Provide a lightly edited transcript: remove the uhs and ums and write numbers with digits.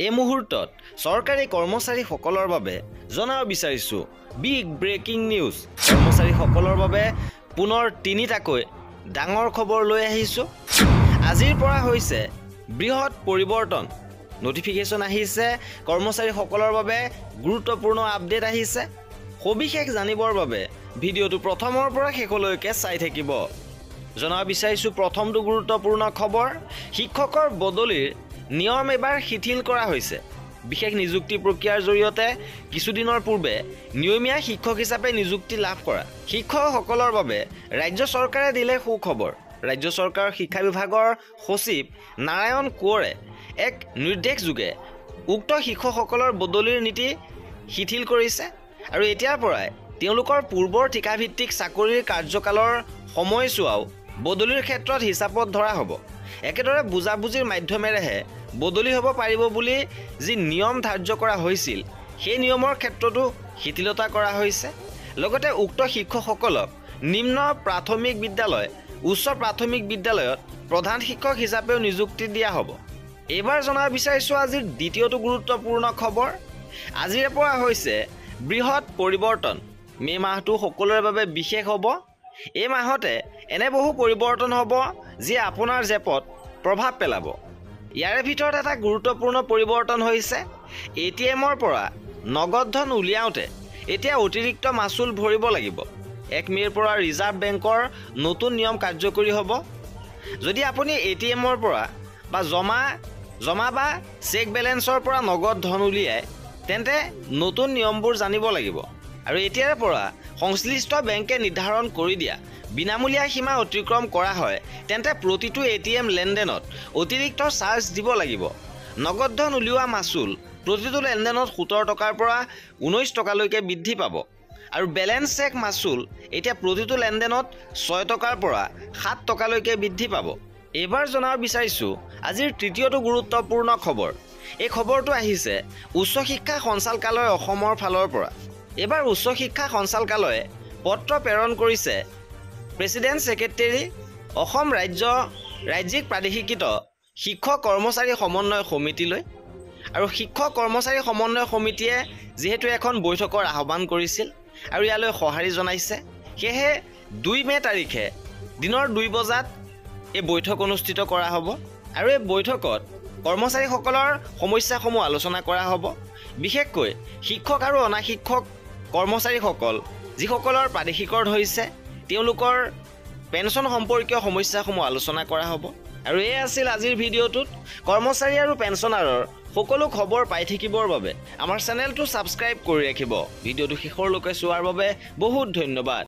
এই মুহূৰ্তত চৰকাৰী কৰ্মচাৰীসকলৰ বাবে জনাব বিচাৰিছোঁ বিগ ব্ৰেকিং নিউজ। কৰ্মচাৰীসকলৰ বাবে পুনৰ তিনিটাকৈ ডাঙৰ খবৰ লৈ আহিছোঁ। আজিৰ পৰা হৈছে বৃহৎ পৰিৱৰ্তন। নটিফিকেশ্যন আহিছে, কৰ্মচাৰীসকলৰ বাবে গুৰুত্বপূৰ্ণ আপডেট আহিছে। সবিশেষ জানিবৰ বাবে ভিডিঅ'টো প্ৰথমৰ পৰা শেষলৈকে চাই থাকিব। জনাব বিচাৰিছোঁ প্ৰথমটো গুৰুত্বপূৰ্ণ খবৰ, শিক্ষকৰ বদলিৰ নিয়ম এবাৰ শিথিল কৰা হৈছে। বিশেষ নিযুক্তি প্ৰক্ৰিয়াৰ জৰিয়তে কিছুদিনৰ পূৰ্বে নিয়মীয়া শিক্ষক হিচাপে নিযুক্তি লাভ কৰা শিক্ষকসকলৰ বাবে ৰাজ্য চৰকাৰে দিলে সুখবৰ। ৰাজ্য চৰকাৰৰ শিক্ষা বিভাগৰ সচিব নাৰায়ণ কোঁৱৰে এক নিৰ্দেশযোগে উক্ত শিক্ষকসকলৰ বদলিৰ নীতি শিথিল কৰিছে আৰু এতিয়াৰ পৰাই তেওঁলোকৰ পূৰ্বৰ ঠিকাভিত্তিক চাকৰিৰ কাৰ্যকালৰ সময়ছোৱাও বদলিৰ ক্ষেত্ৰত হিচাপত ধৰা হ'ব। একেদৰে বুজাবুজিৰ মাধ্যমেৰেহে বদলি হ'ব পাৰিব বুলি যি নিয়ম ধাৰ্য কৰা হৈছিল, সেই নিয়মৰ ক্ষেত্ৰতো শিথিলতা কৰা হৈছে। লগতে উক্ত শিক্ষকসকলক নিম্ন প্ৰাথমিক বিদ্যালয়, উচ্চ প্ৰাথমিক বিদ্যালয়ত প্ৰধান শিক্ষক হিচাপেও নিযুক্তি দিয়া হ'ব। এইবাৰ জনাব বিচাৰিছোঁ আজিৰ দ্বিতীয়টো গুৰুত্বপূৰ্ণ খবৰ। আজিৰে পৰা হৈছে বৃহৎ পৰিৱৰ্তন। মে' মাহটো সকলোৰে বাবে বিশেষ হ'ব। এই মাহতে এনে বহু পৰিৱৰ্তন হ'ব যিয়ে আপোনাৰ জেপত প্ৰভাৱ পেলাব। ইয়াৰে ভিতৰত এটা গুৰুত্বপূৰ্ণ পৰিৱৰ্তন হৈছে ATMৰ পৰা নগদ ধন উলিয়াওঁতে এতিয়া অতিৰিক্ত মাচুল ভৰিব লাগিব। 1 মে'ৰ পৰা ৰিজাৰ্ভ বেংকৰ নতুন নিয়ম কাৰ্যকৰী হ'ব। যদি আপুনি ATMৰ পৰা বা জমা বা চেক বেলেঞ্চৰ পৰা নগদ ধন উলিয়ায়, তেন্তে নতুন নিয়মবোৰ জানিব লাগিব। আৰু এতিয়াৰে পৰা সংশ্লিষ্ট বেংকে নিৰ্ধাৰণ কৰি দিয়া বিনামূলীয়া সীমা অতিক্ৰম কৰা হয়, তেন্তে প্ৰতিটো ATM লেনদেনত অতিৰিক্ত চাৰ্জ দিব লাগিব। নগদ ধন উলিওৱা মাচুল প্ৰতিটো লেনদেনত 17 টকাৰ পৰা 19 টকালৈকে বৃদ্ধি পাব। আৰু বেলেঞ্চ চেক মাচুল এতিয়া প্ৰতিটো লেনদেনত 6 টকাৰ পৰা 7 টকালৈকে বৃদ্ধি পাব। এইবাৰ জনাব বিচাৰিছোঁ আজিৰ তৃতীয়টো গুৰুত্বপূৰ্ণ খবৰ। এই খবৰটো আহিছে উচ্চ শিক্ষা সঞ্চালকালয় অসমৰ ফালৰ পৰা। এইবাৰ উচ্চ শিক্ষা সঞ্চালকালয়ে পত্ৰ প্ৰেৰণ কৰিছে প্ৰেছিডেণ্ট ছেক্ৰেটেৰী, অসম ৰাজ্যিক প্ৰাদেশিকৃত শিক্ষক কৰ্মচাৰী সমন্বয় সমিতিলৈ। আৰু শিক্ষক কৰ্মচাৰী সমন্বয় সমিতিয়ে যিহেতু এখন বৈঠকৰ আহ্বান কৰিছিল আৰু ইয়ালৈ সঁহাৰি জনাইছে, সেয়েহে 2 মে' তাৰিখে দিনৰ 2 বজাত এই বৈঠক অনুষ্ঠিত কৰা হ'ব। আৰু এই বৈঠকত কৰ্মচাৰীসকলৰ সমস্যাসমূহ আলোচনা কৰা হ'ব। বিশেষকৈ শিক্ষক আৰু অনাশিক্ষক কৰ্মচাৰীসকল যিসকলৰ প্ৰাদেশিকৰণ হৈছে, তেওঁলোকৰ পেঞ্চন সম্পৰ্কীয় সমস্যাসমূহ আলোচনা কৰা হ'ব। আৰু এই আছিল আজিৰ ভিডিঅ'টোত। কৰ্মচাৰী আৰু পেঞ্চনাৰৰ সকলো খবৰ পাই থাকিবৰ বাবে আমাৰ চেনেলটো ছাবস্ক্ৰাইব কৰি ৰাখিব। ভিডিঅ'টো শেষৰলৈকে চোৱাৰ বাবে বহুত ধন্যবাদ।